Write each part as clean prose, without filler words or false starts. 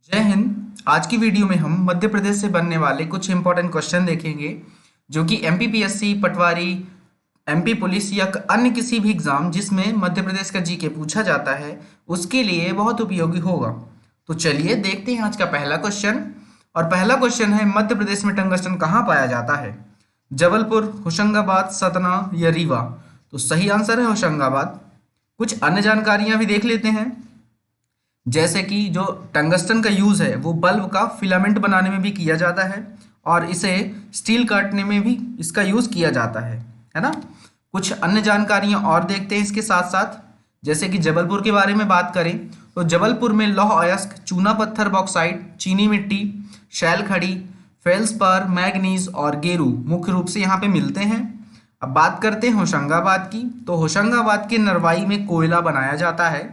जय हिंद। आज की वीडियो में हम मध्य प्रदेश से बनने वाले कुछ इंपॉर्टेंट क्वेश्चन देखेंगे जो कि एमपीपीएससी, पटवारी, एमपी पुलिस या अन्य किसी भी एग्जाम जिसमें मध्य प्रदेश का जीके पूछा जाता है उसके लिए बहुत उपयोगी होगा। तो चलिए देखते हैं आज का पहला क्वेश्चन। और पहला क्वेश्चन है, मध्य प्रदेश में टंगस्टन कहाँ पाया जाता है? जबलपुर, होशंगाबाद, सतना या रीवा? तो सही आंसर है होशंगाबाद। कुछ अन्य जानकारियां भी देख लेते हैं, जैसे कि जो टंगस्टन का यूज़ है वो बल्ब का फिलामेंट बनाने में भी किया जाता है और इसे स्टील काटने में भी इसका यूज़ किया जाता है ना। कुछ अन्य जानकारियां और देखते हैं इसके साथ साथ, जैसे कि जबलपुर के बारे में बात करें तो जबलपुर में लौह अयस्क, चूना पत्थर, बॉक्साइट, चीनी मिट्टी, शैल खड़ी, फेल्सपार, मैग्नीज और गेरू मुख्य रूप से यहाँ पे मिलते हैं। अब बात करते हैं होशंगाबाद की, तो होशंगाबाद के नरवाई में कोयला बनाया जाता है।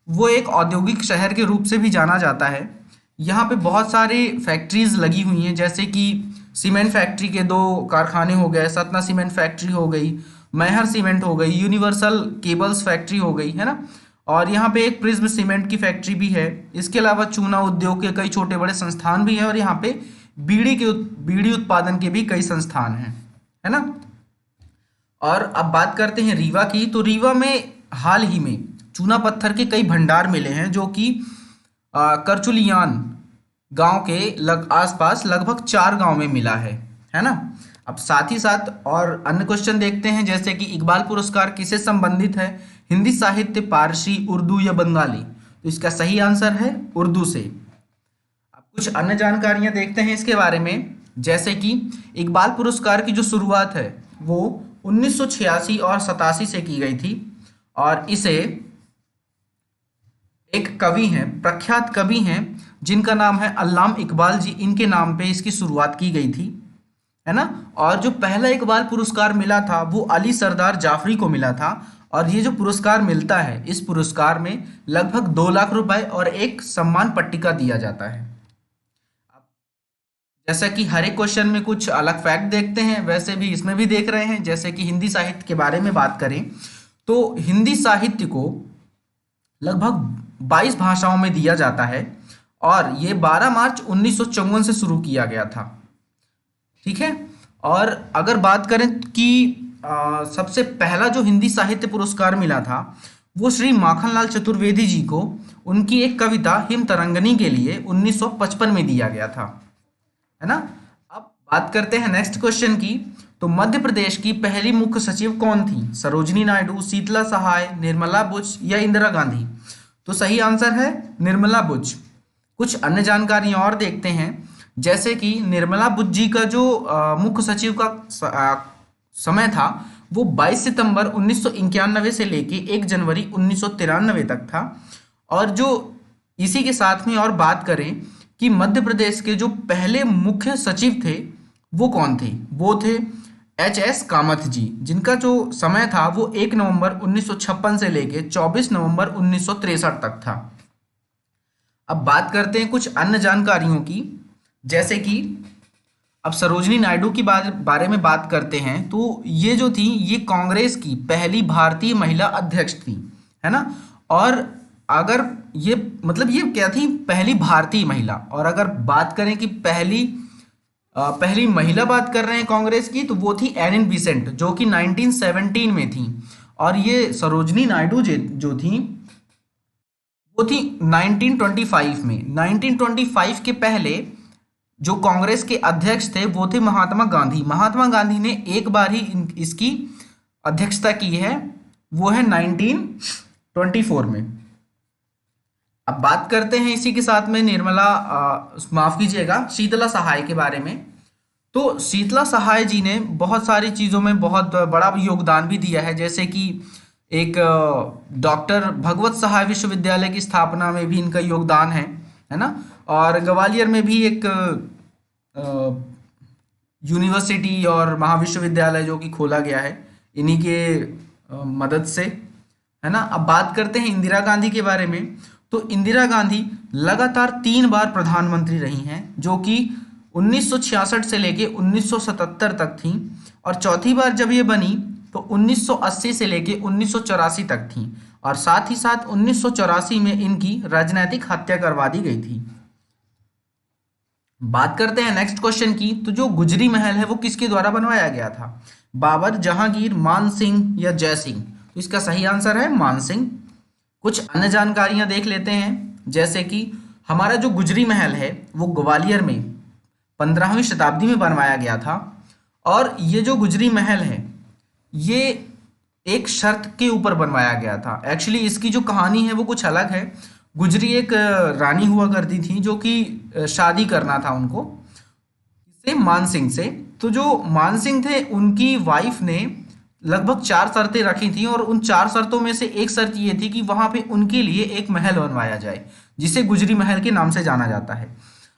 वो एक औद्योगिक शहर के रूप से भी जाना जाता है। यहाँ पे बहुत सारे फैक्ट्रीज लगी हुई हैं, जैसे कि सीमेंट फैक्ट्री के 2 कारखाने हो गए, सतना सीमेंट फैक्ट्री हो गई, मैहर सीमेंट हो गई, यूनिवर्सल केबल्स फैक्ट्री हो गई, है ना। और यहाँ पे एक प्रिज्म सीमेंट की फैक्ट्री भी है। इसके अलावा चूना उद्योग के कई छोटे बड़े संस्थान भी हैं और यहाँ पे बीड़ी उत्पादन के भी कई संस्थान हैं, है ना। और अब बात करते हैं रीवा की, तो रीवा में हाल ही में चूना पत्थर के कई भंडार मिले हैं जो कि करचुलियान गांव के आसपास लगभग 4 गांव में मिला है ना। अब साथ ही साथ और अन्य क्वेश्चन देखते हैं, जैसे कि इकबाल पुरस्कार किससे संबंधित है? हिंदी साहित्य, पारसी, उर्दू या बंगाली? तो इसका सही आंसर है उर्दू से। अब कुछ अन्य जानकारियां देखते हैं इसके बारे में, जैसे कि इकबाल पुरस्कार की जो शुरुआत है वो 1986 और 87 से की गई थी और इसे एक कवि हैं, प्रख्यात कवि हैं जिनका नाम है अल्लामा इकबाल जी, इनके नाम पे इसकी शुरुआत की गई थी, है ना। और जो पहला इकबाल पुरस्कार मिला था वो अली सरदार जाफरी को मिला था और ये जो पुरस्कार मिलता है इस पुरस्कार में लगभग 2 लाख रुपए और एक सम्मान पट्टिका दिया जाता है। जैसा कि हर एक क्वेश्चन में कुछ अलग फैक्ट देखते हैं, वैसे भी इसमें भी देख रहे हैं। जैसे कि हिंदी साहित्य के बारे में बात करें तो हिंदी साहित्य को लगभग 22 भाषाओं में दिया जाता है और ये 12 मार्च 1954 से शुरू किया गया था, ठीक है। और अगर बात करें कि सबसे पहला जो हिंदी साहित्य पुरस्कार मिला था वो श्री माखनलाल चतुर्वेदी जी को उनकी एक कविता हिम तरंगनी के लिए 1955 में दिया गया था, है ना। अब बात करते हैं नेक्स्ट क्वेश्चन की, तो मध्य प्रदेश की पहली मुख्य सचिव कौन थी? सरोजिनी नायडू, शीतला सहाय, निर्मला बुच या इंदिरा गांधी? तो सही आंसर है निर्मला बुच। कुछ अन्य जानकारियां और देखते हैं, जैसे कि निर्मला बुच जी का जो मुख्य सचिव का समय था वो 22 सितंबर 1991 से लेके 1 जनवरी 1993 तक था। और जो इसी के साथ में और बात करें कि मध्य प्रदेश के जो पहले मुख्य सचिव थे वो कौन थे? वो थे एच.एस. कामथ जी, जिनका जो समय था वो 1 नवंबर 1956 से लेके 24 नवंबर 1963 तक था। अब बात करते हैं कुछ अन्य जानकारियों की, जैसे कि अब सरोजिनी नायडू की बारे में बात करते हैं तो ये जो थी ये कांग्रेस की पहली भारतीय महिला अध्यक्ष थी, है ना। और अगर ये मतलब ये क्या थी? पहली भारतीय महिला। और अगर बात करें कि पहली महिला बात कर रहे हैं कांग्रेस की तो वो थी एनिन बिसेंट, जो कि 1917 में थी। और ये सरोजिनी नायडू जो थी वो थी 1925 में। 1925 के पहले जो कांग्रेस के अध्यक्ष थे वो थे महात्मा गांधी। महात्मा गांधी ने एक बार ही इसकी अध्यक्षता की है, वो है 1924 में। अब बात करते हैं इसी के साथ में माफ कीजिएगा, शीतला सहाय के बारे में। तो शीतला सहाय जी ने बहुत सारी चीज़ों में बहुत बड़ा योगदान भी दिया है, जैसे कि एक डॉक्टर भगवत सहाय विश्वविद्यालय की स्थापना में भी इनका योगदान है ना। और ग्वालियर में भी एक यूनिवर्सिटी और महाविश्वविद्यालय जो कि खोला गया है इन्हीं के मदद से, है ना। अब बात करते हैं इंदिरा गांधी के बारे में। तो इंदिरा गांधी लगातार 3 बार प्रधानमंत्री रही हैं, जो कि 1966 से लेके 1977 तक थी। और चौथी बार जब ये बनी तो 1980 से लेके 1984 तक थी। और साथ ही साथ 1984 में इनकी राजनैतिक हत्या करवा दी गई थी। बात करते हैं नेक्स्ट क्वेश्चन की, तो जो गुजरी महल है वो किसके द्वारा बनवाया गया था? बाबर, जहांगीर, मान सिंह या जय सिंह? तो इसका सही आंसर है मान सिंह। कुछ अन्य जानकारियां देख लेते हैं, जैसे कि हमारा जो गुजरी महल है वो ग्वालियर में 15वीं शताब्दी में बनवाया गया था। और ये जो गुजरी महल है ये एक शर्त के ऊपर बनवाया गया था। एक्चुअली इसकी जो कहानी है वो कुछ अलग है। गुजरी एक रानी हुआ करती थी जो कि शादी करना था उनको से मान सिंह से। तो जो मान सिंह थे उनकी वाइफ ने लगभग 4 शर्तें रखी थी और उन 4 शर्तों में से एक शर्त ये थी कि वहां पे उनके लिए एक महल बनवाया जाए जिसे गुजरी महल के नाम से जाना जाता है।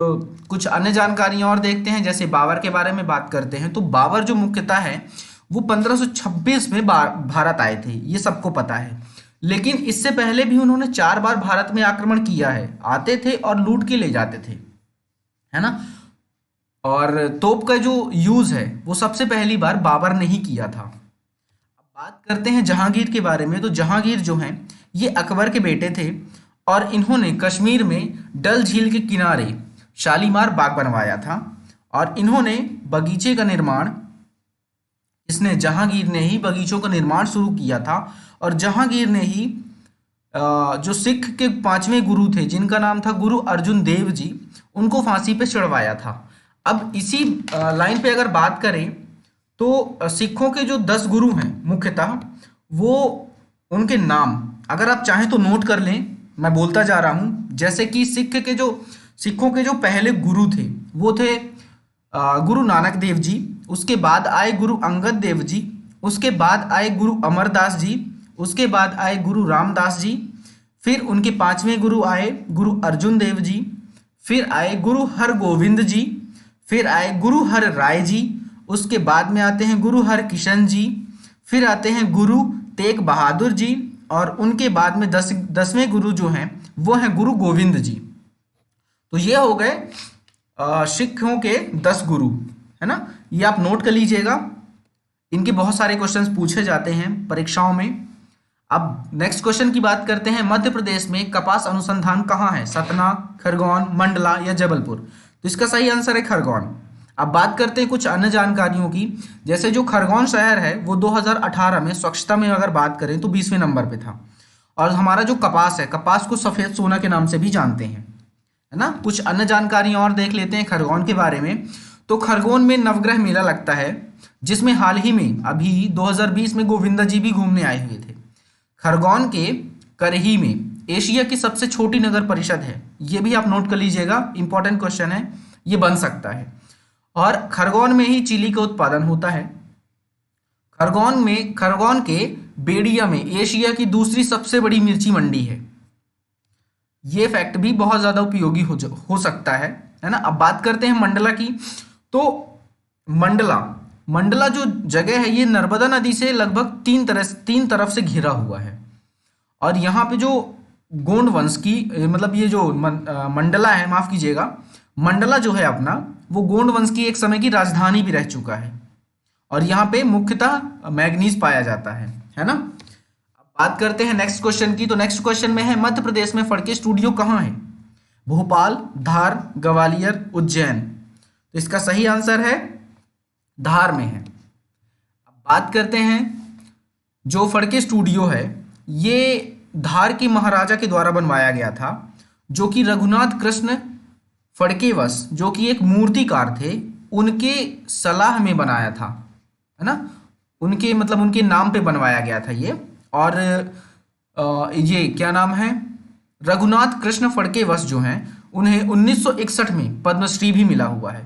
तो कुछ अन्य जानकारियां और देखते हैं, जैसे बाबर के बारे में बात करते हैं। तो बाबर जो मुख्यतः है वो 1526 में भारत आए थे, ये सबको पता है। लेकिन इससे पहले भी उन्होंने 4 बार भारत में आक्रमण किया है, आते थे और लूट के ले जाते थे, है ना। और तोप का जो यूज है वो सबसे पहली बार बाबर ने ही किया था। अब बात करते हैं जहांगीर के बारे में। तो जहांगीर जो हैं ये अकबर के बेटे थे और इन्होंने कश्मीर में डल झील के किनारे शालीमार बाग बनवाया था। और इन्होंने बगीचे का निर्माण, इसने जहांगीर ने ही बगीचों का निर्माण शुरू किया था। और जहांगीर ने ही जो सिख के 5वें गुरु थे जिनका नाम था गुरु अर्जुन देव जी, उनको फांसी पे चढ़वाया था। अब इसी लाइन पे अगर बात करें तो सिखों के जो 10 गुरु हैं मुख्यतः, वो उनके नाम अगर आप चाहें तो नोट कर लें, मैं बोलता जा रहा हूं। जैसे कि सिखों के जो पहले गुरु थे वो थे गुरु नानक देव जी, उसके बाद आए गुरु अंगद देव जी, उसके बाद आए गुरु अमरदास जी, उसके बाद आए गुरु रामदास जी, फिर उनके 5वें गुरु आए गुरु अर्जुन देव जी, फिर आए गुरु हर गोविंद जी, फिर आए गुरु हर राय जी, उसके बाद में आते हैं गुरु हर किशन जी, फिर आते हैं गुरु तेग बहादुर जी, और उनके बाद में 10वें गुरु जो हैं वो हैं गुरु गोविंद जी। तो ये हो गए सिखों के 10 गुरु, है ना। ये आप नोट कर लीजिएगा, इनके बहुत सारे क्वेश्चंस पूछे जाते हैं परीक्षाओं में। अब नेक्स्ट क्वेश्चन की बात करते हैं। मध्य प्रदेश में कपास अनुसंधान कहाँ है? सतना, खरगोन, मंडला या जबलपुर? तो इसका सही आंसर है खरगोन। अब बात करते हैं कुछ अन्य जानकारियों की, जैसे जो खरगोन शहर है वो 2018 में स्वच्छता में अगर बात करें तो 20वें नंबर पे था। और हमारा जो कपास है, कपास को सफेद सोना के नाम से भी जानते हैं, है ना। कुछ अन्य जानकारियां और देख लेते हैं खरगोन के बारे में। तो खरगोन में नवग्रह मेला लगता है, जिसमें हाल ही में अभी 2020 में गोविंदा जी भी घूमने आए हुए थे। खरगोन के करही में एशिया की सबसे छोटी नगर परिषद है, ये भी आप नोट कर लीजिएगा, इंपॉर्टेंट क्वेश्चन है, ये बन सकता है। और खरगोन में ही चीनी का उत्पादन होता है। खरगोन के बेड़िया में एशिया की दूसरी सबसे बड़ी मिर्ची मंडी है। ये फैक्ट भी बहुत ज्यादा उपयोगी हो सकता है ना। अब बात करते हैं मंडला की। तो मंडला जो जगह है ये नर्मदा नदी से लगभग तीन तरफ से घिरा हुआ है। और यहाँ पे जो गोंड वंश की मतलब ये जो मंडला है, माफ कीजिएगा, मंडला जो है अपना, वो गोंड वंश की एक समय की राजधानी भी रह चुका है। और यहाँ पे मुख्यतः मैग्नीज पाया जाता है ना। अब बात करते हैं नेक्स्ट क्वेश्चन की। तो नेक्स्ट क्वेश्चन में है मध्य प्रदेश में फड़के स्टूडियो कहाँ है? भोपाल, धार, ग्वालियर, उज्जैन? तो इसका सही आंसर है धार में है। अब बात करते हैं जो फड़के स्टूडियो है ये धार के महाराजा के द्वारा बनवाया गया था, जो कि रघुनाथ कृष्ण फड़केवश, जो कि एक मूर्तिकार थे, उनके सलाह में बनाया था, है ना। उनके नाम पे बनवाया गया था ये। और ये क्या नाम है, रघुनाथ कृष्ण फड़केवश जो हैं उन्हें 1961 में पद्मश्री भी मिला हुआ है।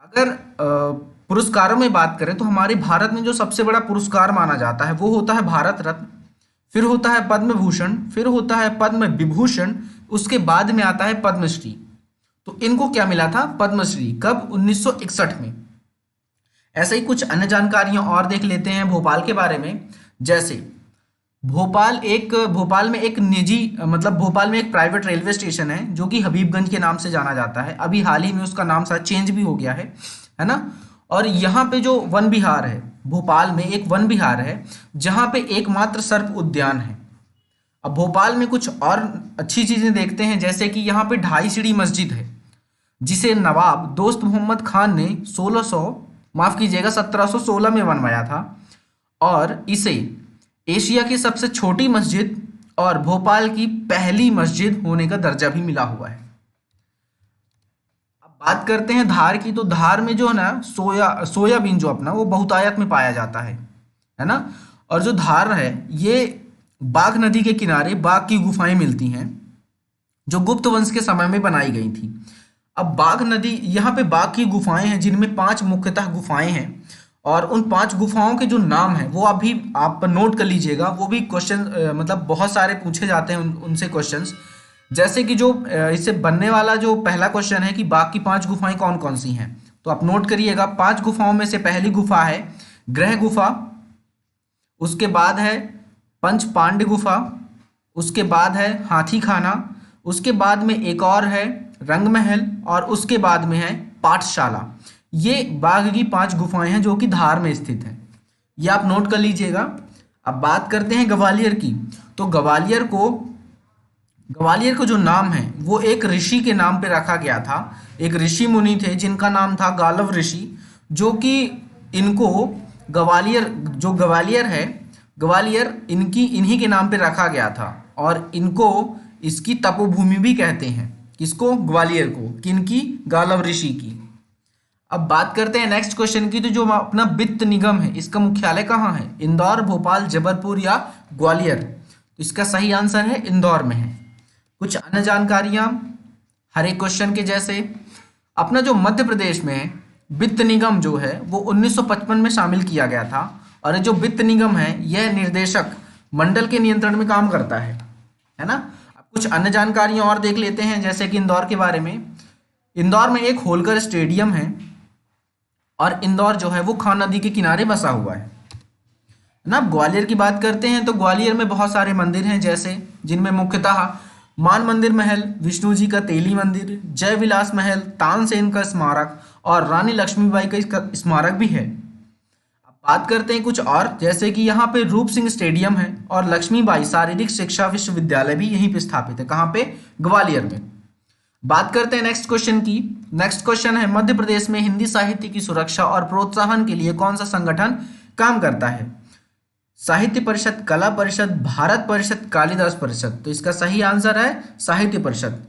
अगर पुरस्कारों में बात करें तो हमारे भारत में जो सबसे बड़ा पुरस्कार माना जाता है वो होता है भारत रत्न, फिर होता है पद्म भूषण, फिर होता है पद्म विभूषण, उसके बाद में आता है पद्मश्री। तो इनको क्या मिला था? पद्मश्री। कब? 1961 में। ऐसे ही कुछ अन्य जानकारियां और देख लेते हैं भोपाल के बारे में। जैसे भोपाल में एक भोपाल में एक प्राइवेट रेलवे स्टेशन है जो कि हबीबगंज के नाम से जाना जाता है। अभी हाल ही में उसका नाम शायद चेंज भी हो गया है ना। और यहाँ पे जो वन विहार है, भोपाल में एक वन विहार है जहाँ पे एकमात्र सर्प उद्यान है। अब भोपाल में कुछ और अच्छी चीजें देखते हैं, जैसे कि यहाँ पे ढाई सीढ़ी मस्जिद है जिसे नवाब दोस्त मोहम्मद खान ने 1600 माफ कीजिएगा 1716 में बनवाया था, और इसे एशिया की सबसे छोटी मस्जिद और भोपाल की पहली मस्जिद होने का दर्जा भी मिला हुआ है। अब बात करते हैं धार की, तो धार में जो है ना सोयाबीन जो अपना वो बहुतायत में पाया जाता है ना। और जो धार है ये बाघ नदी के किनारे बाघ की गुफाएं मिलती हैं जो गुप्त वंश के समय में बनाई गई थी। अब बाघ नदी, यहाँ पे बाघ की गुफाएं हैं जिनमें 5 मुख्यतः गुफाएं हैं, और उन 5 गुफाओं के जो नाम हैं वो अभी आप नोट कर लीजिएगा। वो भी क्वेश्चन मतलब बहुत सारे पूछे जाते हैं उनसे क्वेश्चंस। जैसे कि जो इससे बनने वाला जो पहला क्वेश्चन है कि बाघ की 5 गुफाएं कौन कौन सी हैं, तो आप नोट करिएगा। 5 गुफाओं में से पहली गुफा है ग्रह गुफा, उसके बाद है पंच पांड्य गुफा, उसके बाद है हाथी खाना, उसके बाद में एक और है रंग महल, और उसके बाद में है पाठशाला। ये बाघ की 5 गुफाएं हैं जो कि धार में स्थित हैं, ये आप नोट कर लीजिएगा। अब बात करते हैं ग्वालियर की, तो ग्वालियर को जो नाम है वो एक ऋषि के नाम पे रखा गया था। एक ऋषि मुनि थे जिनका नाम था गालव ऋषि, जो कि इनको ग्वालियर है, ग्वालियर इन्हीं के नाम पे रखा गया था, और इनको इसकी तपोभूमि भी कहते हैं। किसको? ग्वालियर को। किनकी? गालव ऋषि की। अब बात करते हैं नेक्स्ट क्वेश्चन की, तो जो अपना वित्त निगम है इसका मुख्यालय कहाँ है? इंदौर, भोपाल, जबलपुर या ग्वालियर? तो इसका सही आंसर है इंदौर में है। कुछ अन्य जानकारियां हर एक क्वेश्चन के जैसे, अपना जो मध्य प्रदेश में वित्त निगम जो है वो 1955 में शामिल किया गया था, और ये जो वित्त निगम है यह निर्देशक मंडल के नियंत्रण में काम करता है ना। अब कुछ अन्य जानकारियां और देख लेते हैं, जैसे कि इंदौर के बारे में। इंदौर में एक होलकर स्टेडियम है, और इंदौर जो है वो खान नदी के किनारे बसा हुआ है ना। ग्वालियर की बात करते हैं, तो ग्वालियर में बहुत सारे मंदिर हैं, जैसे जिनमें मुख्यतः मान मंदिर महल, विष्णु जी का तेली मंदिर, जय विलास महल, तानसेन का स्मारक और रानी लक्ष्मीबाई का स्मारक भी है। अब बात करते हैं कुछ और, जैसे कि यहाँ पे रूप सिंह स्टेडियम है, और लक्ष्मीबाई शारीरिक शिक्षा विश्वविद्यालय भी यहीं पे स्थापित है। कहाँ पे? ग्वालियर में। बात करते हैं नेक्स्ट क्वेश्चन की। नेक्स्ट क्वेश्चन है, मध्य प्रदेश में हिंदी साहित्य की सुरक्षा और प्रोत्साहन के लिए कौन सा संगठन काम करता है? साहित्य परिषद, कला परिषद, भारत परिषद, कालिदास परिषद? तो इसका सही आंसर है साहित्य परिषद।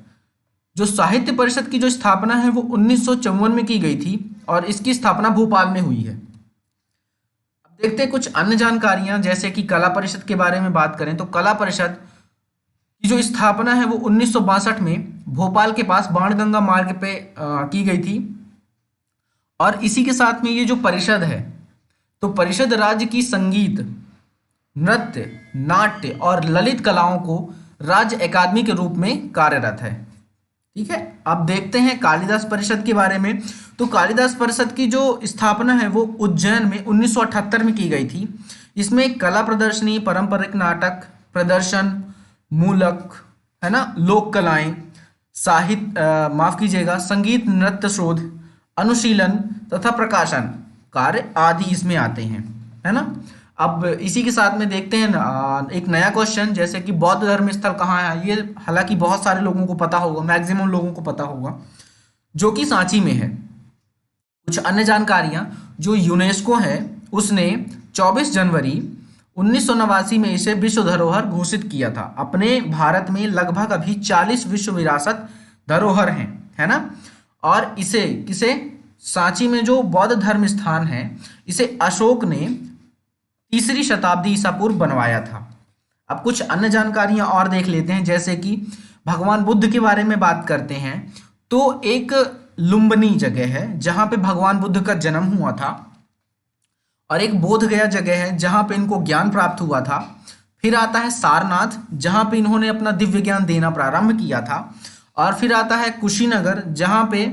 जो साहित्य परिषद की जो स्थापना है वो 1954 में की गई थी, और इसकी स्थापना भोपाल में हुई है। अब देखते हैं कुछ अन्य जानकारियां, जैसे कि कला परिषद के बारे में बात करें, तो कला परिषद की जो स्थापना है वो 1962 में भोपाल के पास बाणगंगा मार्ग पे की गई थी। और इसी के साथ में ये जो परिषद है, तो परिषद राज्य की संगीत, नृत्य, नाट्य और ललित कलाओं को राज्य अकादमी के रूप में कार्यरत है। ठीक है। अब देखते हैं कालिदास परिषद के बारे में, तो कालिदास परिषद की जो स्थापना है वो उज्जैन में 1978 में की गई थी। इसमें कला प्रदर्शनी, पारंपरिक नाटक प्रदर्शन, मूलक है ना, लोक कलाएं, साहित्य माफ कीजिएगा संगीत, नृत्य शोध, अनुशीलन तथा प्रकाशन कार्य आदि इसमें आते हैं, है ना। अब इसी के साथ में देखते हैं एक नया क्वेश्चन, जैसे कि बौद्ध धर्म स्थल कहाँ है। ये हालांकि बहुत सारे लोगों को पता होगा, मैक्सिमम लोगों को पता होगा, जो कि सांची में है। कुछ अन्य जानकारियां, जो यूनेस्को है उसने 24 जनवरी 1989 में इसे विश्व धरोहर घोषित किया था। अपने भारत में लगभग अभी 40 विश्व विरासत धरोहर हैं, है ना। और इसे किसे? सांची में जो बौद्ध धर्म स्थान है इसे अशोक ने 3री शताब्दी ईसा पूर्व बनवाया था। अब कुछ अन्य जानकारियां और देख लेते हैं, जैसे कि भगवान बुद्ध के बारे में बात करते हैं, तो एक लुम्बिनी जगह है जहां पे भगवान बुद्ध का जन्म हुआ था, और एक बोध गया जगह है जहां पे इनको ज्ञान प्राप्त हुआ था। फिर आता है सारनाथ, जहां पे इन्होंने अपना दिव्य ज्ञान देना प्रारंभ किया था। और फिर आता है कुशीनगर, जहां पे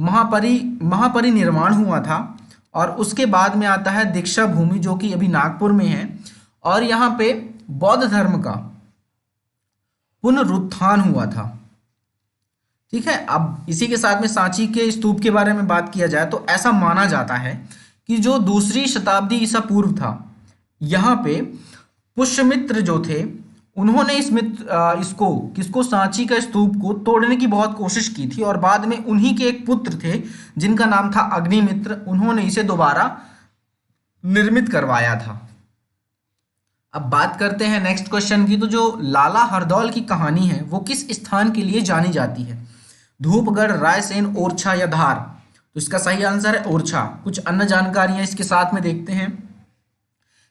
महापरिनिर्वाण हुआ था। और उसके बाद में आता है दीक्षा भूमि, जो कि अभी नागपुर में है, और यहाँ पे बौद्ध धर्म का पुनरुत्थान हुआ था। ठीक है। अब इसी के साथ में सांची के स्तूप के बारे में बात किया जाए, तो ऐसा माना जाता है कि जो 2री शताब्दी ईसा पूर्व था, यहाँ पे पुष्यमित्र जो थे उन्होंने इसको किसको सांची का स्तूप को तोड़ने की बहुत कोशिश की थी और बाद में उन्हीं के एक पुत्र थे जिनका नाम था अग्निमित्र, उन्होंने इसे दोबारा निर्मित करवाया था। अब बात करते हैं नेक्स्ट क्वेश्चन की। तो जो लाला हरदौल की कहानी है वो किस स्थान के लिए जानी जाती है? धूपगढ़, रायसेन, ओरछा या धार? तो इसका सही आंसर है ओरछा। कुछ अन्य जानकारियां इसके साथ में देखते हैं,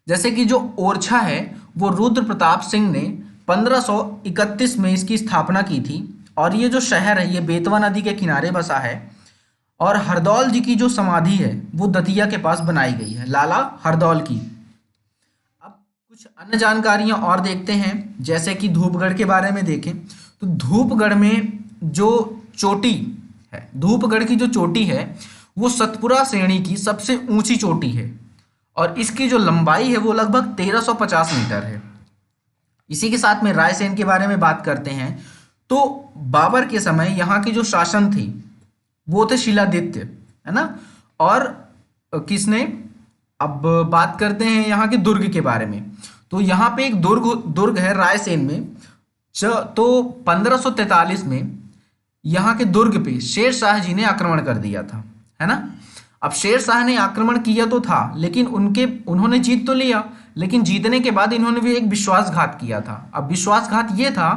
जैसे कि जो ओरछा है वो रुद्र प्रताप सिंह ने 1531 में इसकी स्थापना की थी और ये जो शहर है ये बेतवा नदी के किनारे बसा है। और हरदौल जी की जो समाधि है वो दतिया के पास बनाई गई है, लाला हरदौल की। अब कुछ अन्य जानकारियां और देखते हैं, जैसे कि धूपगढ़ के बारे में देखें तो धूपगढ़ में जो चोटी है, धूपगढ़ की जो चोटी है वो सतपुरा श्रेणी की सबसे ऊंची चोटी है और इसकी जो लंबाई है वो लगभग 1350 मीटर है। इसी के साथ में रायसेन के बारे में बात करते हैं। तो बाबर के समय यहाँ के जो शासन थे वो थे शिलादित्य, है ना। और किसने, अब बात करते हैं यहाँ के दुर्ग के बारे में। तो यहाँ पे एक दुर्ग है रायसेन में। तो 1543 में यहाँ के दुर्ग पे शेर शाह जी ने आक्रमण कर दिया था, है ना। अब शेर शाह ने आक्रमण किया तो था, लेकिन उन्होंने जीत तो लिया, लेकिन जीतने के बाद इन्होंने भी एक विश्वासघात किया था। अब विश्वासघात ये था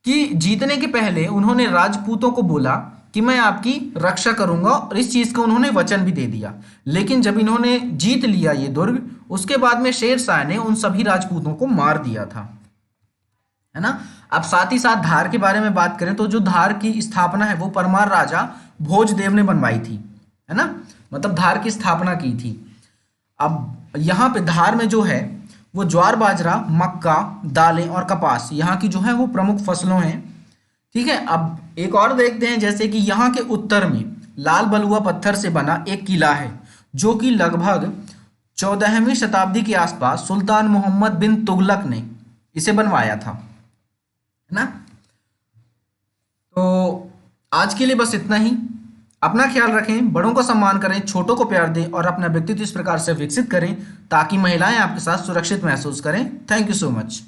कि जीतने के पहले उन्होंने राजपूतों को बोला कि मैं आपकी रक्षा करूंगा और इस चीज का उन्होंने वचन भी दे दिया। लेकिन जब इन्होंने जीत लिया ये दुर्ग, उसके बाद में शेर शाह ने उन सभी राजपूतों को मार दिया था, है ना। अब साथ ही साथ धार के बारे में बात करें तो जो धार की स्थापना है वो परमार राजा भोजदेव ने बनवाई थी, है ना, मतलब धार की स्थापना की थी। अब यहाँ पे धार में जो है वो ज्वार, बाजरा, मक्का, दालें और कपास यहाँ की जो है वो प्रमुख फसलों हैं, ठीक है। अब एक और देखते हैं, जैसे कि यहाँ के उत्तर में लाल बलुआ पत्थर से बना एक किला है जो कि लगभग 14वीं शताब्दी के आसपास सुल्तान मोहम्मद बिन तुगलक ने इसे बनवाया था, है ना। तो आज के लिए बस इतना ही। अपना ख्याल रखें, बड़ों का सम्मान करें, छोटों को प्यार दें और अपना व्यक्तित्व इस प्रकार से विकसित करें ताकि महिलाएं आपके साथ सुरक्षित महसूस करें। Thank you so much.